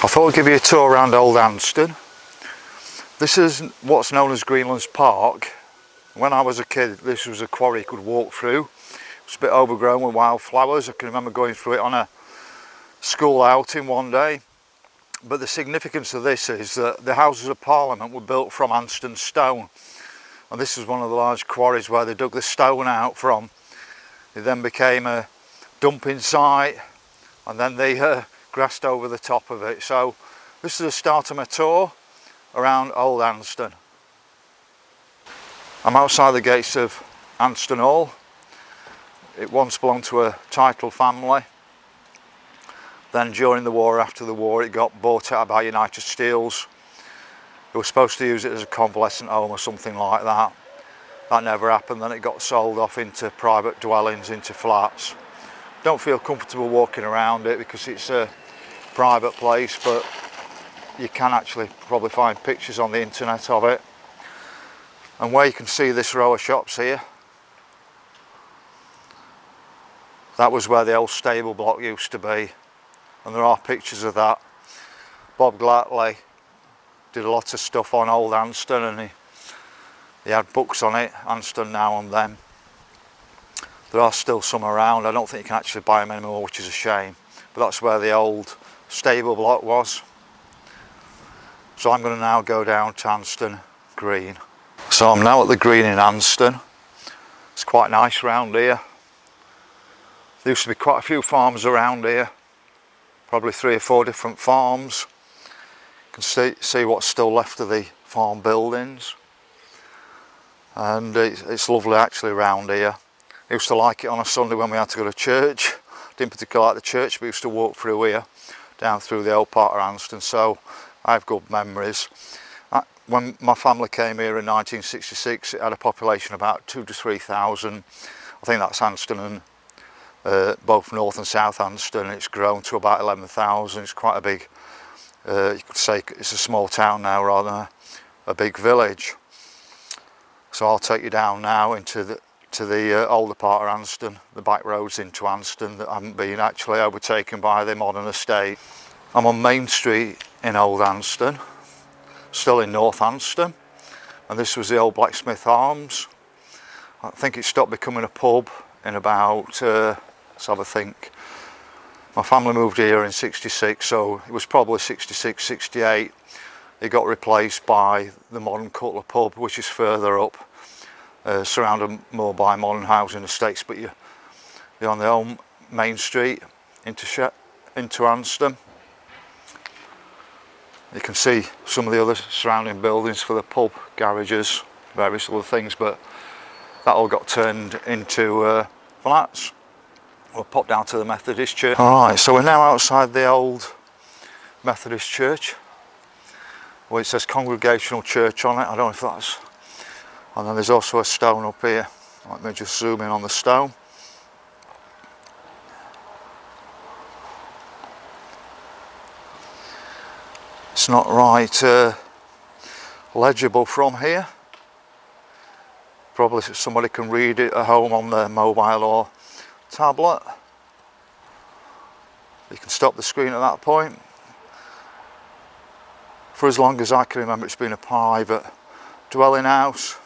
I thought I'd give you a tour around Old Anston. This is what's known as Greenlands Park. When I was a kid, this was a quarry you could walk through. It's a bit overgrown with wildflowers. I can remember going through it on a school outing one day. But the significance of this is that the Houses of Parliament were built from Anston stone. And this is one of the large quarries where they dug the stone out from. It then became a dumping site, and then they grassed over the top of it. So this is the start of my tour around Old Anston. I'm outside the gates of Anston Hall. It once belonged to a titled family. Then during the war, after the war, it got bought out by United Steels. They were supposed to use it as a convalescent home or something like that. That never happened. Then it got sold off into private dwellings, into flats. Don't feel comfortable walking around it because it's a private place, but you can actually probably find pictures on the internet of it. And where you can see this row of shops here, that was where the old stable block used to be, and there are pictures of that. Bob Glatley did a lot of stuff on Old Anston, and he had books on it, Anston Now and Then. There are still some around. I don't think you can actually buy them anymore, which is a shame, but that's where the old stable block was. So I'm going to now go down to Anston Green. So I'm now at the green in Anston. It's quite nice around here. There used to be quite a few farms around here, probably 3 or 4 different farms. You can see what's still left of the farm buildings, and it's lovely actually around here. I used to like it on a Sunday when we had to go to church. Didn't particularly like the church, but we used to walk through here, down through the old part of Anston, so I have good memories. When my family came here in 1966, it had a population of about 2,000 to 3,000. I think that's Anston and both North and South Anston. It's grown to about 11,000. It's quite a big, you could say it's a small town now rather than a big village. So I'll take you down now into the older part of Anston, the back roads into Anston that haven't been actually overtaken by the modern estate. I'm on Main Street in Old Anston, still in North Anston, and this was the old Blacksmith Arms. I think it stopped becoming a pub in about, let's have a think. My family moved here in 66, so it was probably 66, 68. It got replaced by the modern Cutler pub, which is further up, surrounded more by modern housing estates, but you're on the old Main Street into Anston. You can see some of the other surrounding buildings for the pub, garages, various other things, but that all got turned into flats. We'll pop down to the Methodist church. Alright, so we're now outside the old Methodist church. Well, it says Congregational Church on it, I don't know if that's... And then there's also a stone up here. Let me just zoom in on the stone. It's not right legible from here. Probably somebody can read it at home on their mobile or tablet. You can stop the screen at that point. For as long as I can remember, it's been a private dwelling house.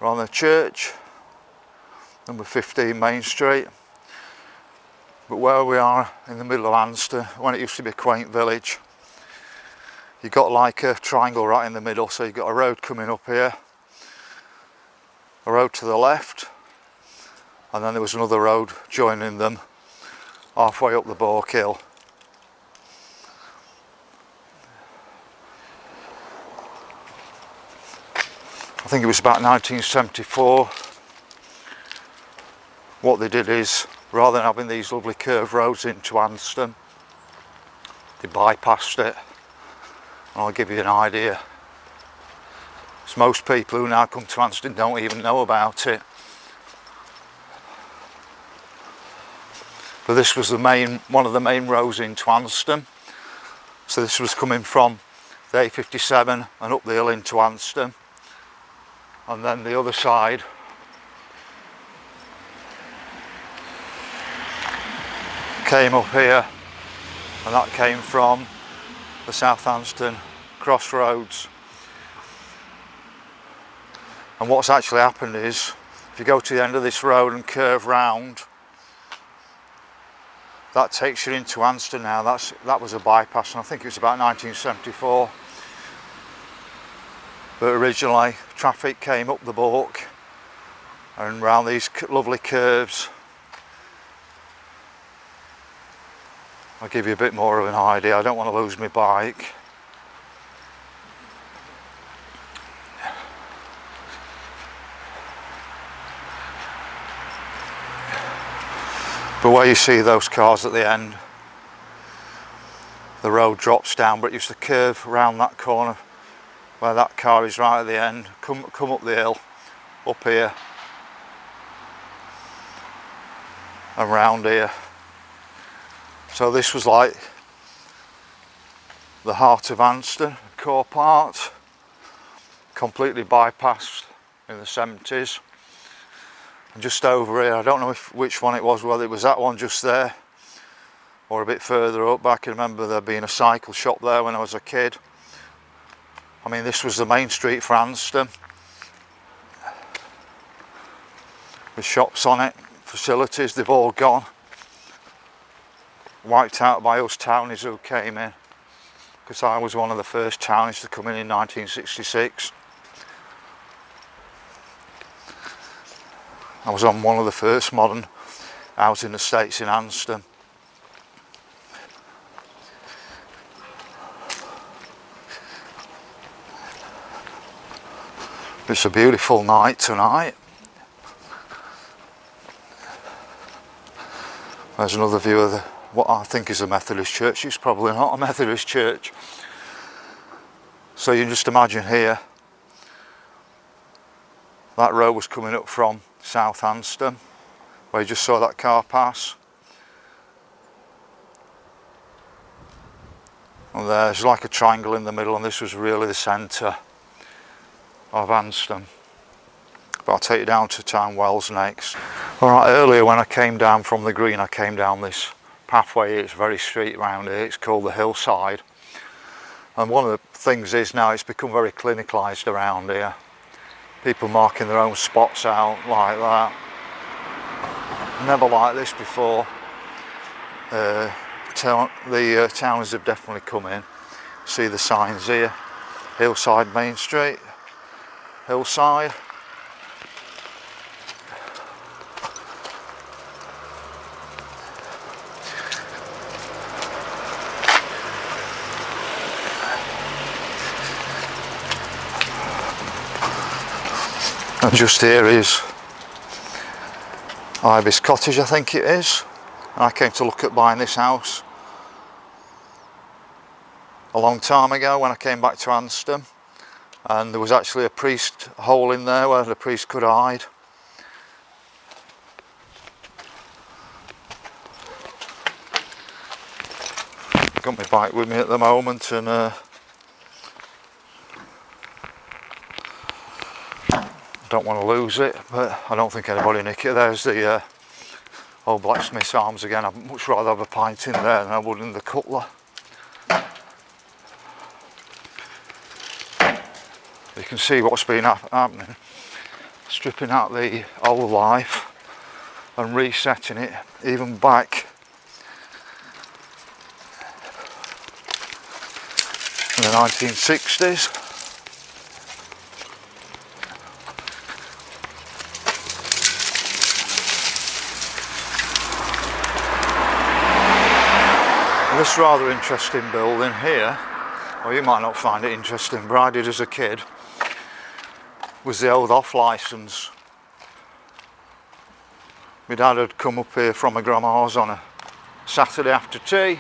We're on the church, number 15 Main Street. But where we are in the middle of Anston, when it used to be a quaint village, you got like a triangle right in the middle, so you've got a road coming up here, a road to the left, and then there was another road joining them halfway up the Bork Hill. I think it was about 1974. What they did is, rather than having these lovely curved roads into Anston, they bypassed it. And I'll give you an idea. Because most people who now come to Anston don't even know about it. But this was one of the main roads into Anston. So this was coming from the A57 and up the hill into Anston. And then the other side came up here, and that came from the South Anston crossroads. And what's actually happened is, if you go to the end of this road and curve round, that takes you into Anston now. That was a bypass, and I think it was about 1974. But originally, traffic came up the Balk and round these lovely curves. I'll give you a bit more of an idea. I don't want to lose my bike. But where you see those cars at the end, the road drops down, but it used to curve round that corner where that car is right at the end, come up the hill, up here and round here. So this was like the heart of Anston, core part, completely bypassed in the 70s. And just over here, I don't know which one it was, whether it was that one just there or a bit further up, but I can remember there being a cycle shop there when I was a kid. I mean, this was the main street for Anston, with shops on it, facilities, they've all gone. Wiped out by us townies who came in, because I was one of the first townies to come in 1966. I was on one of the first modern housing estates in Anston. It's a beautiful night tonight. There's another view of what I think is a Methodist church. It's probably not a Methodist church. So you can just imagine here, that road was coming up from South Anston, where you just saw that car pass. And there's like a triangle in the middle, and this was really the centre of Anston. But I'll take you down to Town Wells next. Alright, earlier when I came down from the green, I came down this pathway. It's very straight round here, it's called the hillside. And one of the things is now it's become very clinicalised around here. People marking their own spots out like that. Never like this before. The towns have definitely come in. See the signs here. Hillside Main Street. Hillside. And just here is Ibis Cottage, I think it is. And I came to look at buying this house a long time ago when I came back to Anston, and there was actually a priest hole in there where the priest could hide. Got my bike with me at the moment, and don't want to lose it, but I don't think anybody nick it. There's the old Blacksmith's Arms again. I'd much rather have a pint in there than I would in the Cutler. You can see what's been happening, stripping out the old life and resetting it even back in the 1960s. This rather interesting building here, well, you might not find it interesting, but I did as a kid, was the old off licence. My dad had come up here from my grandma's on a Saturday after tea,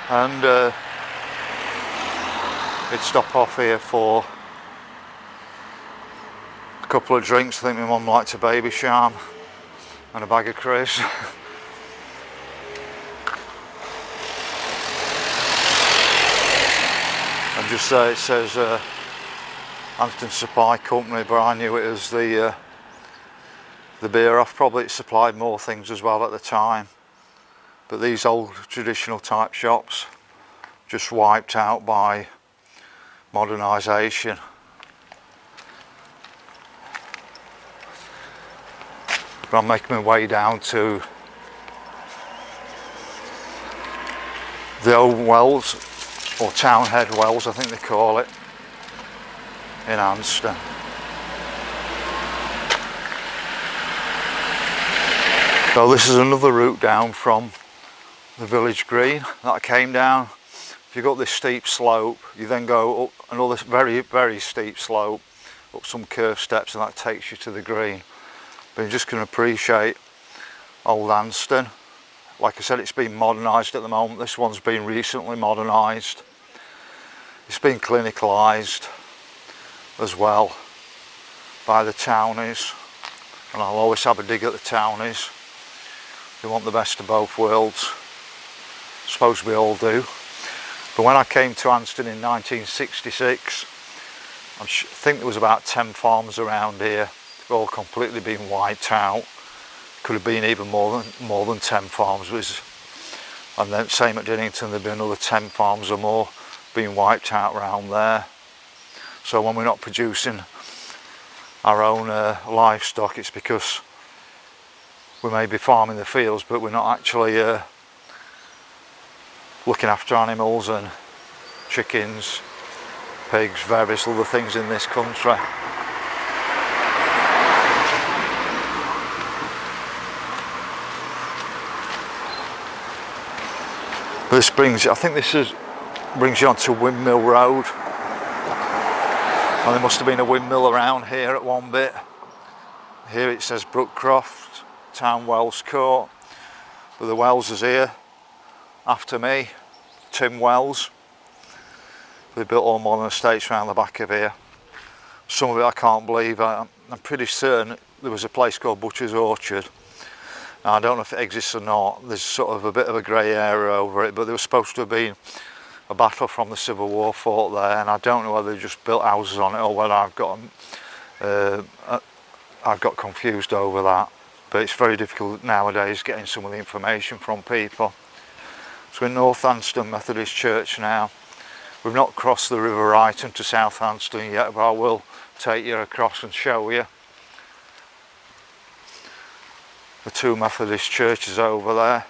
and he'd stop off here for a couple of drinks. I think my mum liked a baby charm and a bag of crisps. And just there it says Anston Supply Company, but I knew it as the beer off. Probably it supplied more things as well at the time. But these old traditional type shops just wiped out by modernisation. But I'm making my way down to the old wells, or Townhead Wells I think they call it, in Anston. So this is another route down from the village green that I came down. If you go up this steep slope, you then go up another very steep slope, up some curved steps, and that takes you to the green. But you're just going to appreciate old Anston. Like I said, it's been modernised at the moment. This one's been recently modernised. It's been clinicalised as well by the townies, and I'll always have a dig at the townies. They want the best of both worlds. I suppose we all do. But when I came to Anston in 1966, I think there was about 10 farms around here. They've all completely been wiped out. Could have been even more than 10 farms. And then same at Dinnington, there'd be another 10 farms or more being wiped out around there. So when we're not producing our own livestock, it's because we may be farming the fields, but we're not actually looking after animals and chickens, pigs, various other things in this country. But this brings, I think brings you onto Windmill Road. And there must have been a windmill around here at one bit. Here it says Brookcroft Town Wells Court, but the Wells is here after me, Tim Wells. They built all modern estates around the back of here. Some of it I can't believe. I'm pretty certain there was a place called Butcher's Orchard. Now, I don't know if it exists or not. There's sort of a bit of a grey area over it, but there was supposed to have been a battle from the Civil War fought there, and I don't know whether they just built houses on it or whether I've got confused over that. But it's very difficult nowadays getting some of the information from people. So we're in North Anston Methodist Church now. We've not crossed the River Ryton to South Anston yet, but I will take you across and show you the two Methodist churches over there.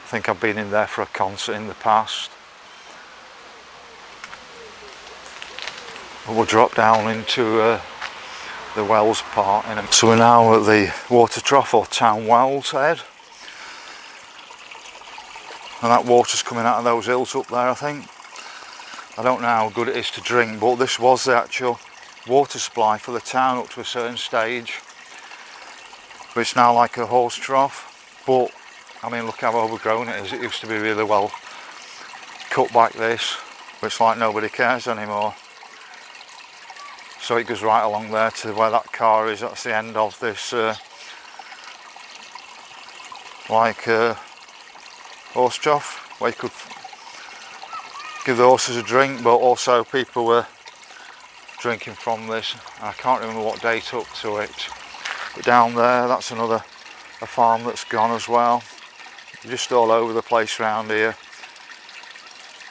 I think I've been in there for a concert in the past. We'll drop down into the Wells part. So we're now at the water trough, or Town Wells head. And that water's coming out of those hills up there, I think. I don't know how good it is to drink, but this was the actual water supply for the town up to a certain stage. But it's now like a horse trough. But, I mean, look how overgrown it is. It used to be really well cut back this, but it's like nobody cares anymore. So it goes right along there to where that car is. That's the end of this horse trough, where you could give the horses a drink, but also people were drinking from this. I can't remember what date up to it. But down there, that's a farm that's gone as well. Just all over the place around here.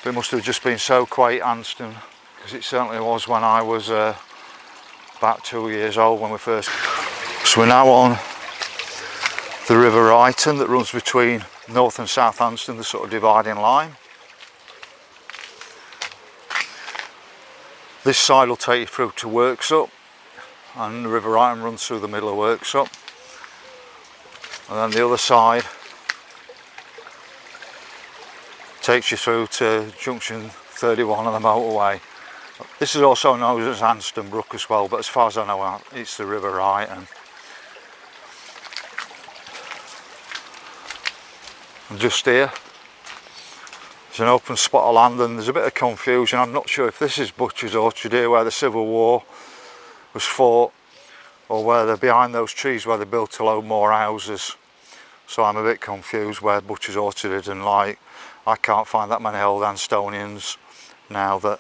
But it must have just been so quaint, Anston, because it certainly was when I was about 2 years old when we first. So we're now on the River Ryton that runs between North and South Anston, the sort of dividing line. This side will take you through to Worksop, and the River Ryton runs through the middle of Worksop. And then the other side takes you through to junction 31 on the motorway. This is also known as Anston Brook as well, but as far as I know, it's the River Ryton. And just here, there's an open spot of land, and there's a bit of confusion. I'm not sure if this is Butcher's Orchard here, where the Civil War was fought, or where they're behind those trees where they built a load more houses. So I'm a bit confused where Butcher's Orchard is, and like, I can't find that many old Anstonians now that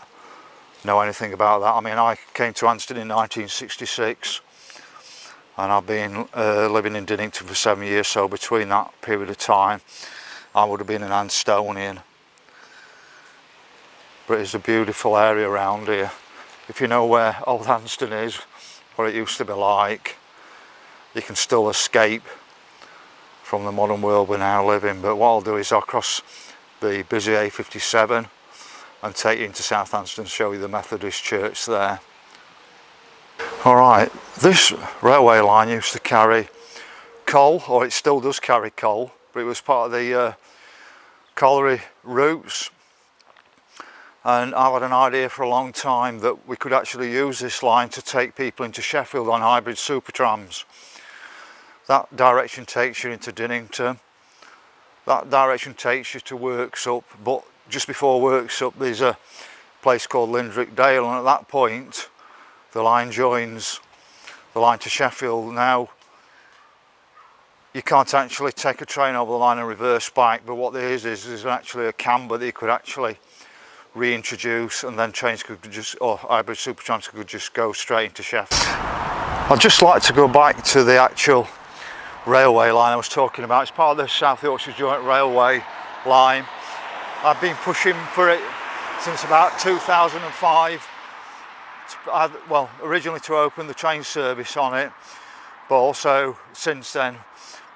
know anything about that. I mean, I came to Anston in 1966, and I've been living in Dinnington for 7 years, so between that period of time I would have been an Anstonian. But it's a beautiful area around here. If you know where Old Anston is, what it used to be like, you can still escape from the modern world we now live in. But what I'll do is I'll cross the busy A57 and take you into South Anston, show you the Methodist church there. Alright, this railway line used to carry coal, or it still does carry coal, but it was part of the colliery routes. And I've had an idea for a long time that we could actually use this line to take people into Sheffield on hybrid super trams. That direction takes you into Dinnington, that direction takes you to Worksop, but just before Worksop there's a place called Lindrick Dale, and at that point the line joins the line to Sheffield. Now you can't actually take a train over the line and reverse back, but what there is actually a camber that you could actually reintroduce, and then trains could just, or hybrid super trams could just go straight into Sheffield. I'd just like to go back to the actual railway line I was talking about. It's part of the South Yorkshire Joint Railway line. I've been pushing for it since about 2005. Well, originally to open the train service on it, but also since then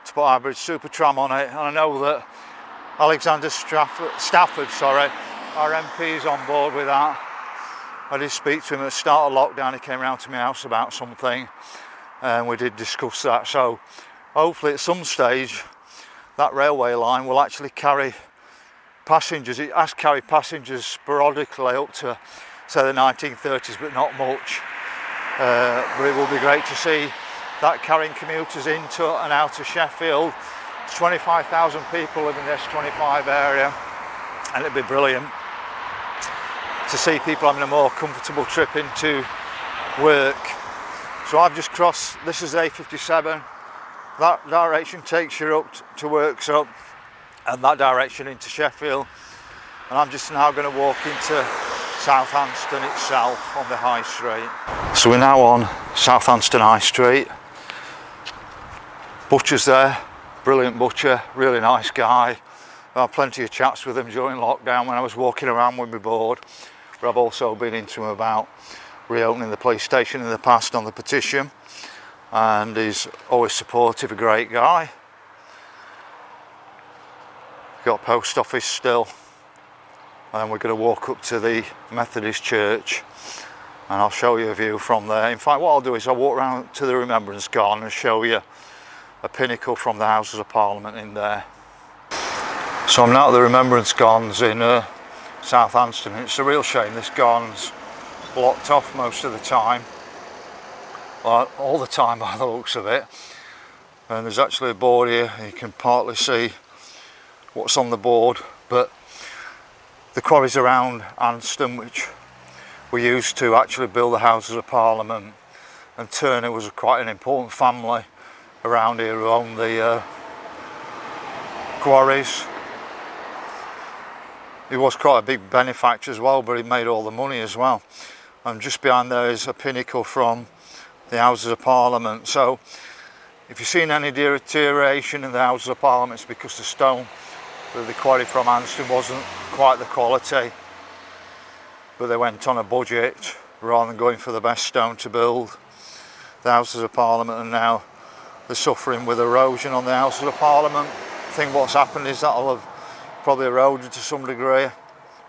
to put hybrid super tram on it. And I know that Alexander Stafford, our MP, is on board with that. I did speak to him at the start of lockdown. He came round to my house about something and we did discuss that. So hopefully at some stage that railway line will actually carry passengers. It has carried passengers sporadically up to, say, the 1930s, but not much. But it will be great to see that carrying commuters into and out of Sheffield. There's 25,000 people live in the S25 area, and it'd be brilliant to see people having a more comfortable trip into work. So I've just crossed, this is A57, that direction takes you up to Worksop, and that direction into Sheffield, and I'm just now going to walk into South Anston itself on the High Street. So we're now on South Anston High Street. Butcher's there, brilliant butcher, really nice guy. I had plenty of chats with him during lockdown when I was walking around with my board, but I've also been into him about reopening the police station in the past on the petition, and he's always supportive, a great guy. Got a post office still, and then we're going to walk up to the Methodist church and I'll show you a view from there. In fact, what I'll do is I'll walk around to the Remembrance Garden and show you a pinnacle from the Houses of Parliament in there. So I'm now at the Remembrance Gardens in South Anston. It's a real shame this garden's blocked off most of the time, well, all the time by the looks of it. And there's actually a board here, you can partly see what's on the board, but the quarries around Anston, which were used to actually build the Houses of Parliament, and Turner was quite an important family around here who owned the quarries. He was quite a big benefactor as well, but he made all the money as well. And just behind there is a pinnacle from the Houses of Parliament. So if you've seen any deterioration in the Houses of Parliament, it's because the stone that they quarried from Anston wasn't quite the quality, but they went on a budget rather than going for the best stone to build the Houses of Parliament, and now they're suffering with erosion on the Houses of Parliament. I think what's happened is that'll have probably eroded to some degree,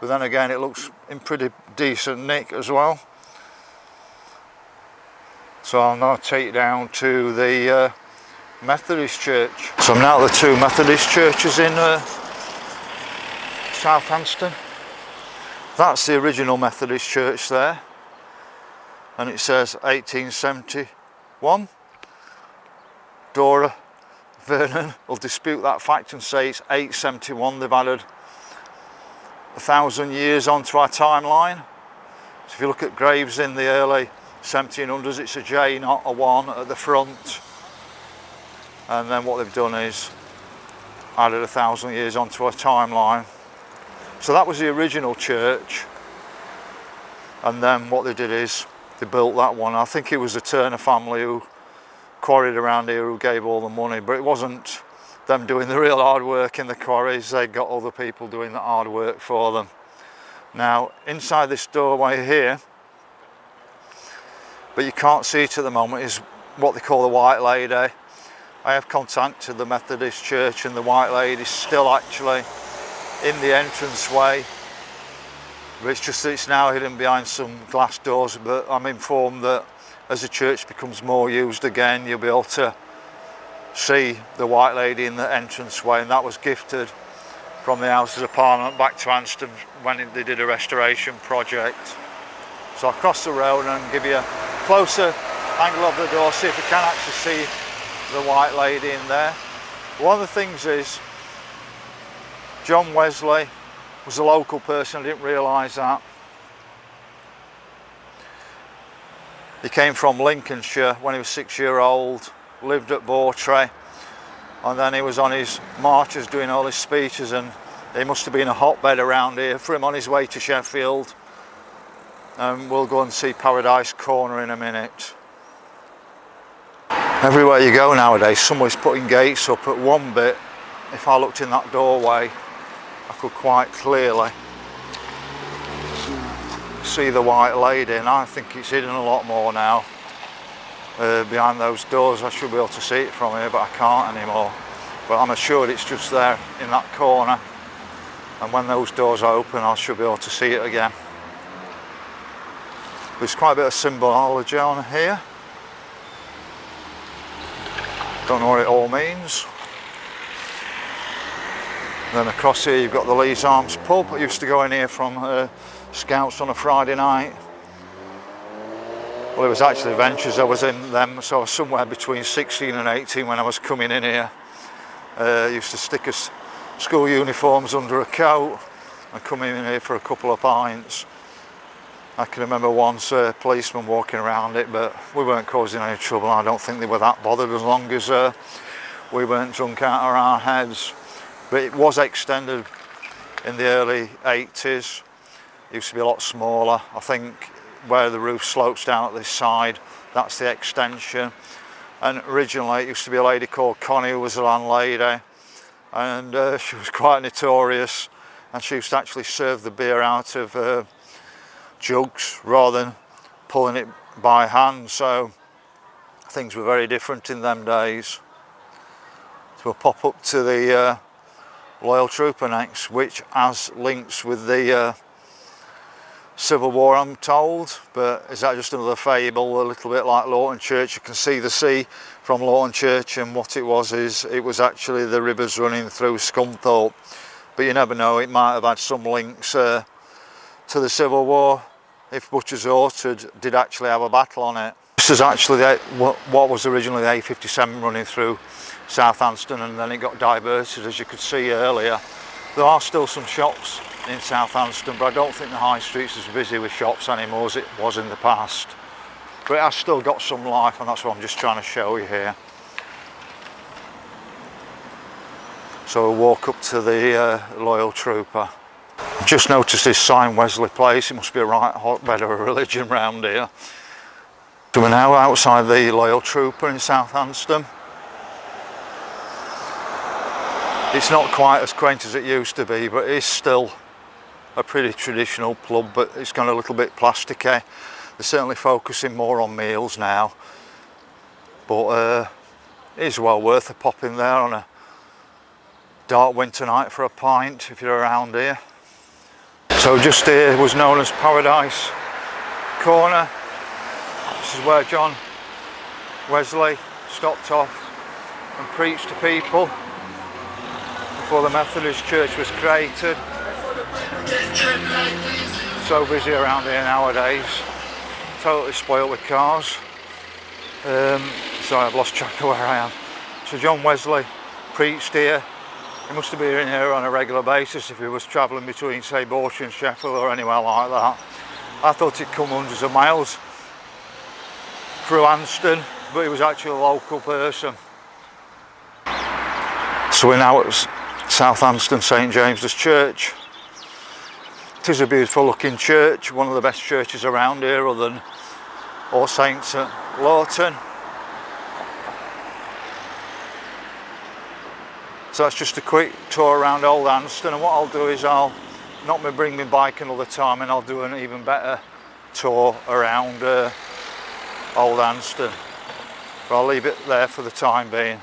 but then again it looks in pretty decent nick as well. So I'll now take you down to the Methodist church. So I'm now at the two Methodist churches in South Anston. That's the original Methodist church there, and it says 1871. Dora Vernon will dispute that fact and say it's 871. They've added 1,000 years onto our timeline. So if you look at graves in the early 1700s, it's a J, not a 1 at the front. And then what they've done is added 1,000 years onto our timeline. So that was the original church, and then what they did is they built that one. I think it was the Turner family who quarried around here who gave all the money, but it wasn't them doing the real hard work in the quarries. They got other people doing the hard work for them. Now inside this doorway here, but you can't see it at the moment, is what they call the White Lady. I have contacted the Methodist Church, and the White Lady is still actually in the entranceway, but it's just that it's now hidden behind some glass doors. But I'm informed that as the church becomes more used again, you'll be able to see the White Lady in the entranceway, and that was gifted from the Houses of Parliament back to Anston when they did a restoration project. So I'll cross the road and give you a closer angle of the door, see if you can actually see the White Lady in there. One of the things is John Wesley was a local person. I didn't realise that. He came from Lincolnshire when he was 6 years old, lived at Bawtry, and then he was on his marches doing all his speeches, and he must have been a hotbed around here for him on his way to Sheffield. And we'll go and see Paradise Corner in a minute. Everywhere you go nowadays, somebody's putting gates up. At one bit, if I looked in that doorway, I could quite clearly see the White Lady, and I think it's hidden a lot more now behind those doors. I should be able to see it from here, but I can't anymore. But I'm assured it's just there in that corner, and when those doors open, I should be able to see it again. There's quite a bit of symbology on here. Don't know what it all means. Then across here you've got the Lee's Arms pub. I used to go in here from Scouts on a Friday night. Well, it was actually Ventures I was in them, so I was somewhere between 16 and 18 when I was coming in here. I used to stick us school uniforms under a coat and come in here for a couple of pints. I can remember once a policeman walking around it, but we weren't causing any trouble. I don't think they were that bothered as long as we weren't drunk out of our heads. But it was extended in the early 80s. It used to be a lot smaller. I think where the roof slopes down at this side, that's the extension. And originally it used to be a lady called Connie who was the landlady, and she was quite notorious, and she used to actually serve the beer out of jugs rather than pulling it by hand, so things were very different in them days. So we'll pop up to the Loyal Trooper next, which has links with the Civil War, I'm told, but is that just another fable, a little bit like Lawton Church? You can see the sea from Lawton Church, and what it was is it was actually the rivers running through Scunthorpe, but you never know, it might have had some links to the Civil War, if Butcher's Orchard did actually have a battle on it. This is actually what was originally the A57 running through South Anston, and then it got diverted, as you could see earlier. There are still some shops in South Anston, but I don't think the high street's as busy with shops anymore as it was in the past. But it has still got some life, and that's what I'm just trying to show you here. So we'll walk up to the Loyal Trooper. Just noticed this sign, Wesley Place. It must be a right hotbed of a religion round here. So we're now outside the Loyal Trooper in South Anston. It's not quite as quaint as it used to be, but it is still a pretty traditional pub, but it's gone a little bit plasticky. They're certainly focusing more on meals now, but it is well worth a pop in there on a dark winter night for a pint if you're around here. So just here was known as Paradise Corner. This is where John Wesley stopped off and preached to people before the Methodist Church was created. So busy around here nowadays, totally spoilt with cars. Sorry, I've lost track of where I am. So John Wesley preached here. He must have been in here on a regular basis if he was travelling between, say, Bawtry and Sheffield or anywhere like that. I thought he'd come hundreds of miles through Anston, but he was actually a local person. So we're now at South Anston St James's Church. It is a beautiful looking church, one of the best churches around here other than All Saints at Lawton. So that's just a quick tour around Old Anston, and what I'll do is I'll not bring my bike another time, and I'll do an even better tour around Old Anston. But I'll leave it there for the time being.